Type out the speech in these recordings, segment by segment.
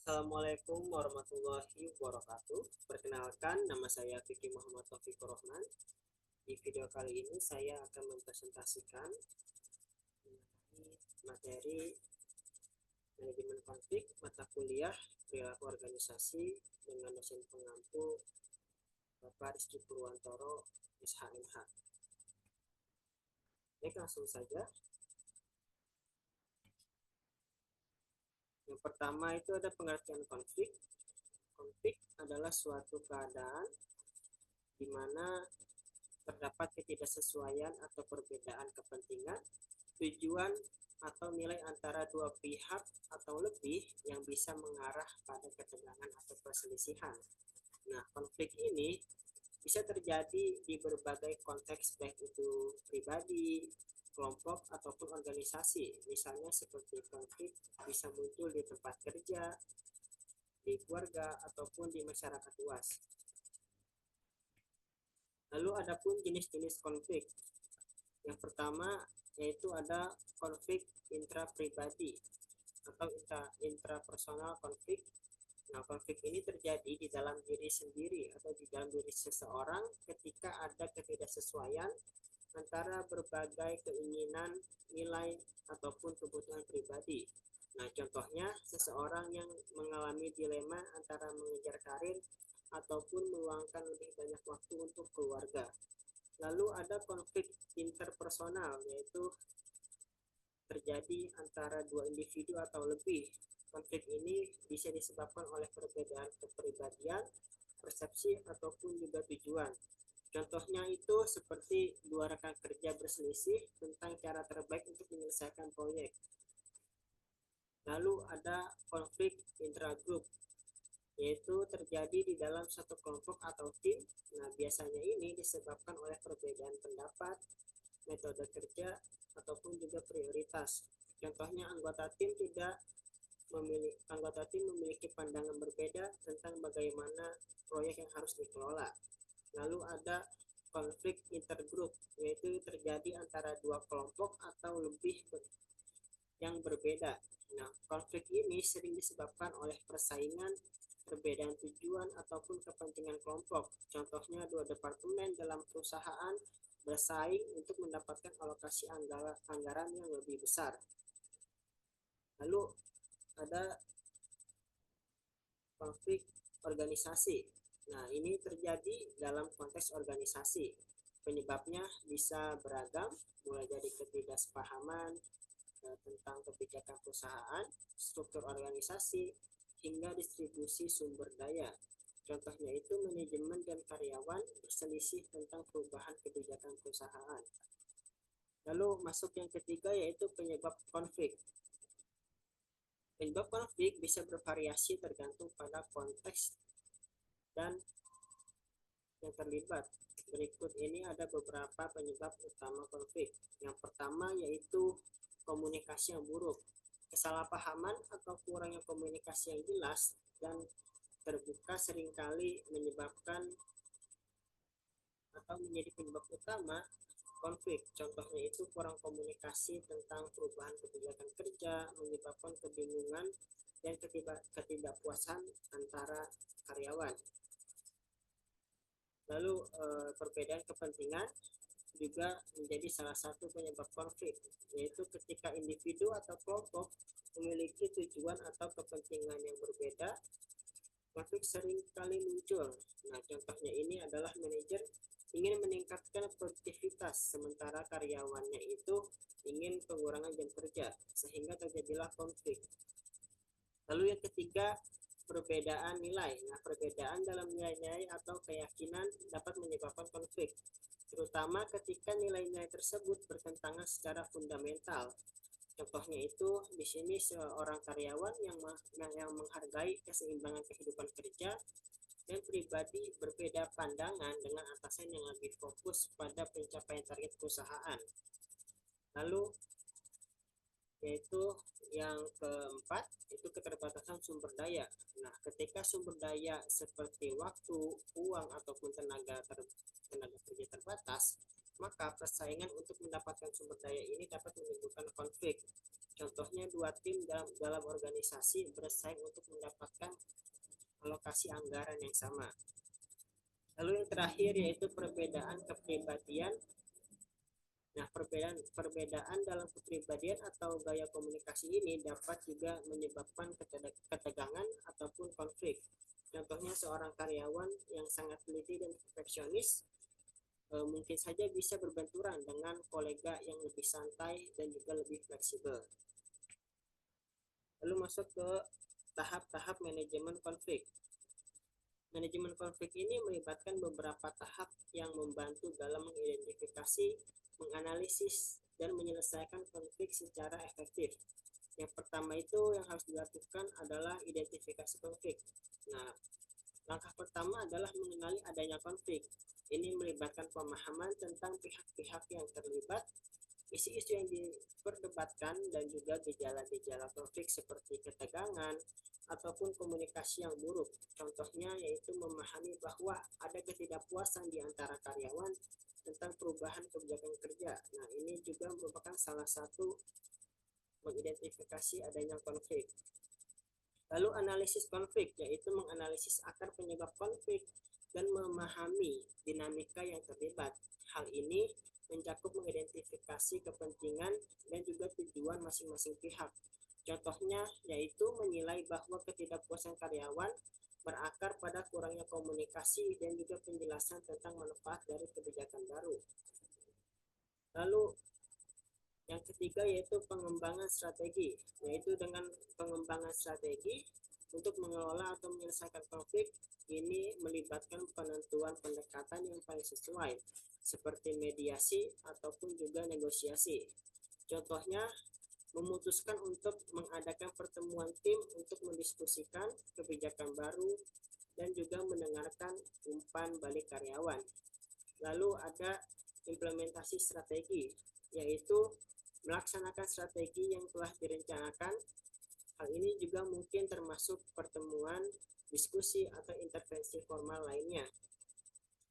Assalamualaikum warahmatullahi wabarakatuh. Perkenalkan, nama saya Fikri Muhammad Taufikur Rahman. Di video kali ini saya akan mempresentasikan materi manajemen konflik mata kuliah perilaku organisasi dengan dosen pengampu Bapak Rizky Purwantoro SHMH. Baik, langsung saja. Yang pertama itu ada pengertian konflik. Konflik adalah suatu keadaan di mana terdapat ketidaksesuaian atau perbedaan kepentingan, tujuan, atau nilai antara dua pihak atau lebih yang bisa mengarah pada ketegangan atau perselisihan. Nah, konflik ini bisa terjadi di berbagai konteks, baik itu pribadi, kelompok, ataupun organisasi. Misalnya seperti konflik bisa muncul di tempat kerja, di keluarga, ataupun di masyarakat luas. Lalu adapun jenis-jenis konflik. Yang pertama yaitu ada konflik intrapribadi atau intrapersonal konflik. Nah, konflik ini terjadi di dalam diri sendiri atau di dalam diri seseorang ketika ada ketidaksesuaian antara berbagai keinginan, nilai, ataupun kebutuhan pribadi. Nah, contohnya seseorang yang mengalami dilema antara mengejar karir ataupun meluangkan lebih banyak waktu untuk keluarga. Lalu ada konflik interpersonal, yaitu terjadi antara dua individu atau lebih. Konflik ini bisa disebabkan oleh perbedaan kepribadian, persepsi, ataupun juga tujuan. Contohnya itu seperti dua rekan kerja berselisih tentang cara terbaik untuk menyelesaikan proyek. Lalu ada konflik intragrup, yaitu terjadi di dalam satu kelompok atau tim. Nah, biasanya ini disebabkan oleh perbedaan pendapat, metode kerja, ataupun juga prioritas. Contohnya anggota tim memiliki pandangan berbeda tentang bagaimana proyek yang harus dikelola. Lalu ada konflik intergroup, yaitu terjadi antara dua kelompok atau lebih yang berbeda. Nah, konflik ini sering disebabkan oleh persaingan, perbedaan tujuan, ataupun kepentingan kelompok. Contohnya dua departemen dalam perusahaan bersaing untuk mendapatkan alokasi anggaran yang lebih besar. Lalu ada konflik organisasi. Nah, ini terjadi dalam konteks organisasi. Penyebabnya bisa beragam, mulai dari ketidaksepahaman tentang kebijakan perusahaan, struktur organisasi, hingga distribusi sumber daya. Contohnya itu manajemen dan karyawan berselisih tentang perubahan kebijakan perusahaan. Lalu masuk yang ketiga yaitu penyebab konflik. Penyebab konflik bisa bervariasi tergantung pada konteks dan yang terlibat. Berikut ini ada beberapa penyebab utama konflik. Yang pertama yaitu komunikasi yang buruk. Kesalahpahaman atau kurangnya komunikasi yang jelas dan terbuka seringkali menyebabkan atau menjadi penyebab utama konflik. Contohnya itu kurang komunikasi tentang perubahan kebijakan kerja menyebabkan kebingungan dan ketidakpuasan antara karyawan. Lalu perbedaan kepentingan juga menjadi salah satu penyebab konflik, yaitu ketika individu atau kelompok memiliki tujuan atau kepentingan yang berbeda, konflik sering kali muncul. Nah, contohnya ini adalah manajer ingin meningkatkan produktivitas sementara karyawannya itu ingin pengurangan jam kerja, sehingga terjadilah konflik. Lalu yang ketiga, perbedaan nilai. Nah, perbedaan dalam nilai-nilai atau keyakinan dapat menyebabkan konflik, terutama ketika nilai-nilai tersebut bertentangan secara fundamental. Contohnya itu di sini seorang karyawan yang menghargai keseimbangan kehidupan kerja dan pribadi berbeda pandangan dengan atasan yang lebih fokus pada pencapaian target perusahaan. Lalu yaitu yang keempat itu keterbatasan sumber daya. Nah, ketika sumber daya seperti waktu, uang, ataupun tenaga kerja terbatas, maka persaingan untuk mendapatkan sumber daya ini dapat menimbulkan konflik. Contohnya dua beberapa tim dalam organisasi bersaing untuk mendapatkan alokasi anggaran yang sama. Lalu yang terakhir yaitu perbedaan kepribadian. Nah, perbedaan dalam kepribadian atau gaya komunikasi ini dapat juga menyebabkan ketegangan ataupun konflik. Contohnya seorang karyawan yang sangat teliti dan perfeksionis mungkin saja bisa berbenturan dengan kolega yang lebih santai dan juga lebih fleksibel. Lalu masuk ke tahap-tahap manajemen konflik. Manajemen konflik ini melibatkan beberapa tahap yang membantu dalam mengidentifikasi, menganalisis, dan menyelesaikan konflik secara efektif. Yang pertama itu yang harus dilakukan adalah identifikasi konflik. Nah, langkah pertama adalah mengenali adanya konflik. Ini melibatkan pemahaman tentang pihak-pihak yang terlibat, isu-isu yang diperdebatkan, dan juga gejala-gejala konflik seperti ketegangan ataupun komunikasi yang buruk. Contohnya yaitu memahami bahwa ada ketidakpuasan di antara karyawan tentang perubahan kebijakan kerja. Nah, ini juga merupakan salah satu mengidentifikasi adanya konflik. Lalu analisis konflik, yaitu menganalisis akar penyebab konflik dan memahami dinamika yang terlibat. Hal ini mencakup mengidentifikasi kepentingan dan juga tujuan masing-masing pihak. Contohnya yaitu menilai bahwa ketidakpuasan karyawan berakar pada kurangnya komunikasi dan juga penjelasan tentang manfaat dari kebijakan baru. Lalu yang ketiga yaitu pengembangan strategi, yaitu dengan pengembangan strategi untuk mengelola atau menyelesaikan konflik ini melibatkan penentuan pendekatan yang paling sesuai seperti mediasi ataupun juga negosiasi. Contohnya memutuskan untuk mengadakan pertemuan tim untuk mendiskusikan kebijakan baru dan juga mendengarkan umpan balik karyawan. Lalu ada implementasi strategi, yaitu melaksanakan strategi yang telah direncanakan. Hal ini juga mungkin termasuk pertemuan, diskusi, atau intervensi formal lainnya.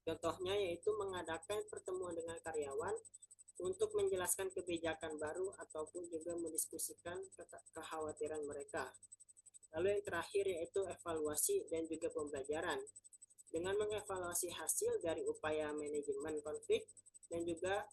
Contohnya yaitu mengadakan pertemuan dengan karyawan untuk menjelaskan kebijakan baru ataupun juga mendiskusikan kekhawatiran mereka. Lalu yang terakhir yaitu evaluasi dan juga pembelajaran. Dengan mengevaluasi hasil dari upaya manajemen konflik dan juga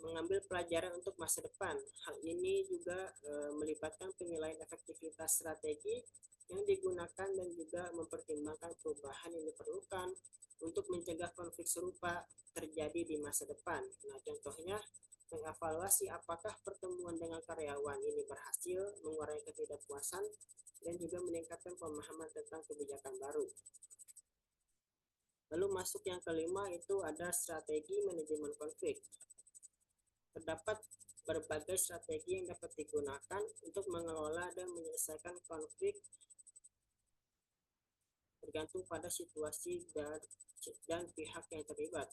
mengambil pelajaran untuk masa depan. Hal ini juga melibatkan penilaian efektivitas strategi yang digunakan dan juga mempertimbangkan perubahan yang diperlukan untuk mencegah konflik serupa terjadi di masa depan. Nah, contohnya mengevaluasi apakah pertemuan dengan karyawan ini berhasil mengurangi ketidakpuasan dan juga meningkatkan pemahaman tentang kebijakan baru. Lalu masuk yang kelima itu ada strategi manajemen konflik. Terdapat berbagai strategi yang dapat digunakan untuk mengelola dan menyelesaikan konflik tergantung pada situasi dan pihak yang terlibat.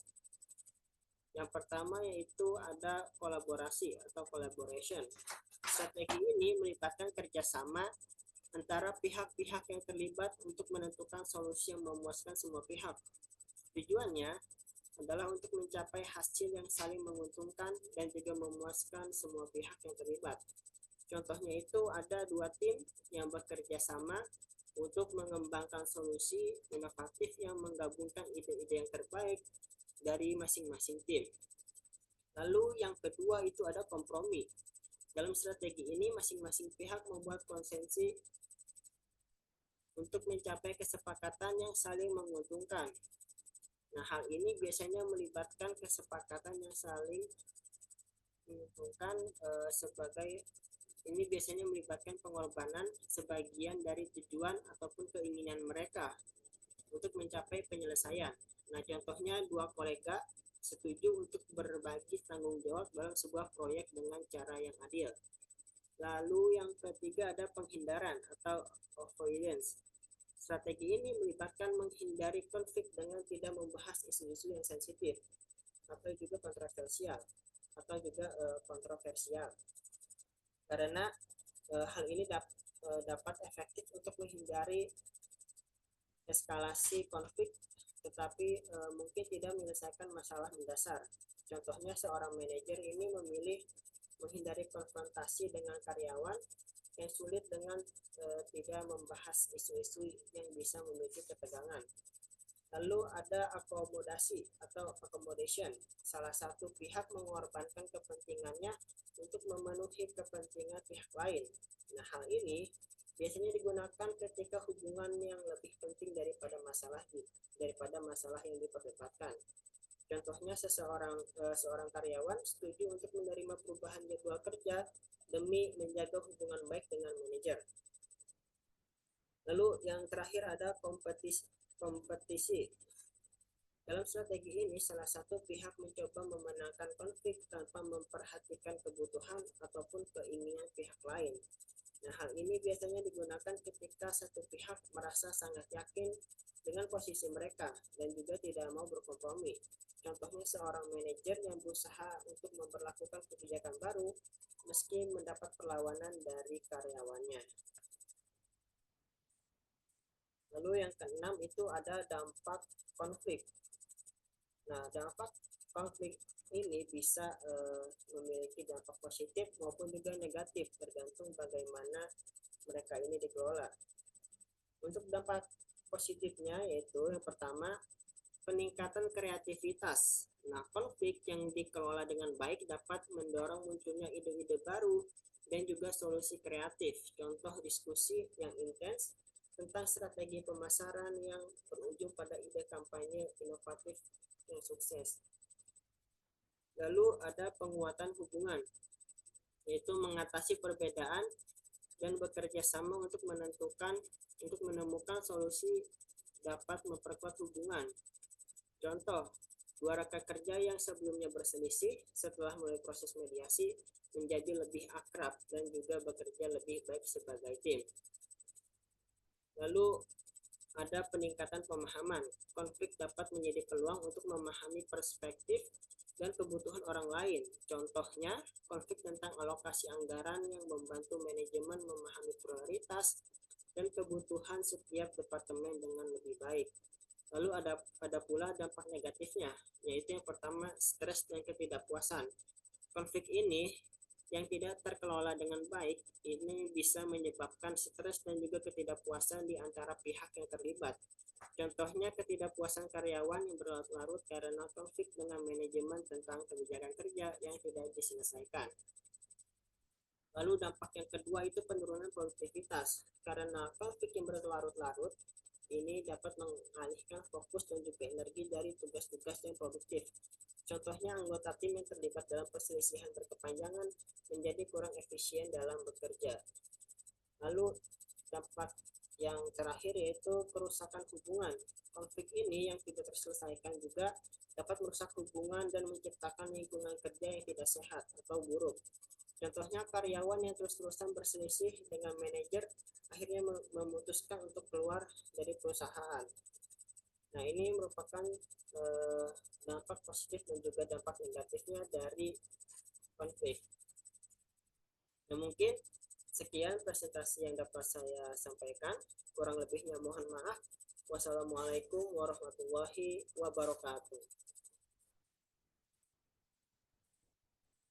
Yang pertama yaitu ada kolaborasi atau collaboration. Strategi ini melibatkan kerjasama antara pihak-pihak yang terlibat untuk menentukan solusi yang memuaskan semua pihak. Tujuannya adalah untuk mencapai hasil yang saling menguntungkan dan juga memuaskan semua pihak yang terlibat. Contohnya itu ada dua tim yang bekerja sama untuk mengembangkan solusi inovatif yang menggabungkan ide-ide yang terbaik dari masing-masing tim. Lalu yang kedua itu ada kompromi. Dalam strategi ini masing-masing pihak membuat konsensi untuk mencapai kesepakatan yang saling menguntungkan. Nah, hal ini biasanya melibatkan kesepakatan yang saling menguntungkan ini biasanya melibatkan pengorbanan sebagian dari tujuan ataupun keinginan mereka untuk mencapai penyelesaian. Nah, contohnya dua kolega setuju untuk berbagi tanggung jawab dalam sebuah proyek dengan cara yang adil. Lalu yang ketiga ada penghindaran atau avoidance. Strategi ini melibatkan menghindari konflik dengan tidak membahas isu-isu yang sensitif atau juga kontroversial karena hal ini dapat efektif untuk menghindari eskalasi konflik tetapi mungkin tidak menyelesaikan masalah mendasar. Contohnya seorang manajer ini memilih menghindari konfrontasi dengan karyawan yang sulit dengan tidak membahas isu-isu yang bisa memicu ketegangan. Lalu ada akomodasi atau accommodation. Salah satu pihak mengorbankan kepentingannya untuk memenuhi kepentingan pihak lain. Nah, hal ini biasanya digunakan ketika hubungan yang lebih penting daripada masalah yang diperdebatkan. Contohnya seorang karyawan setuju untuk menerima perubahan jadwal kerja demi menjaga hubungan baik dengan manajer. Lalu yang terakhir ada kompetisi. Dalam strategi ini, salah satu pihak mencoba memenangkan konflik tanpa memperhatikan kebutuhan ataupun keinginan pihak lain. Nah, hal ini biasanya digunakan ketika satu pihak merasa sangat yakin dengan posisi mereka dan juga tidak mau berkompromi. Contohnya seorang manajer yang berusaha untuk memperlakukan kebijakan baru meski mendapat perlawanan dari karyawannya. Lalu yang keenam itu ada dampak konflik. Nah, dampak konflik ini bisa memiliki dampak positif maupun juga negatif, tergantung bagaimana mereka ini dikelola. Untuk dampak positifnya yaitu yang pertama, peningkatan kreativitas. Nah, konflik yang dikelola dengan baik dapat mendorong munculnya ide-ide baru dan juga solusi kreatif. Contoh diskusi yang intens tentang strategi pemasaran yang berujung pada ide kampanye inovatif yang sukses. Lalu ada penguatan hubungan, yaitu mengatasi perbedaan dan bekerja sama untuk menemukan solusi dapat memperkuat hubungan. Contoh, dua rekan kerja yang sebelumnya berselisih setelah melalui proses mediasi menjadi lebih akrab dan juga bekerja lebih baik sebagai tim. Lalu ada peningkatan pemahaman. Konflik dapat menjadi peluang untuk memahami perspektif dan kebutuhan orang lain. Contohnya, konflik tentang alokasi anggaran yang membantu manajemen memahami prioritas dan kebutuhan setiap departemen dengan lebih baik. Lalu ada pula dampak negatifnya, yaitu yang pertama, stres dan ketidakpuasan. Konflik ini yang tidak terkelola dengan baik ini bisa menyebabkan stres dan juga ketidakpuasan di antara pihak yang terlibat. Contohnya ketidakpuasan karyawan yang berlarut-larut karena konflik dengan manajemen tentang kebijakan kerja yang tidak diselesaikan. Lalu dampak yang kedua itu penurunan produktivitas. Karena konflik yang berlarut-larut ini dapat mengalihkan fokus dan juga energi dari tugas-tugas yang produktif. Contohnya anggota tim yang terlibat dalam perselisihan berkepanjangan menjadi kurang efisien dalam bekerja. Lalu dampak yang terakhir yaitu kerusakan hubungan. Konflik ini yang tidak terselesaikan juga dapat merusak hubungan dan menciptakan lingkungan kerja yang tidak sehat atau buruk. Contohnya karyawan yang terus-terusan berselisih dengan manajer akhirnya memutuskan untuk keluar dari perusahaan. Nah, ini merupakan dampak positif dan juga dampak negatifnya dari konflik. Nah, mungkin sekian presentasi yang dapat saya sampaikan. Kurang lebihnya mohon maaf. Wassalamualaikum warahmatullahi wabarakatuh.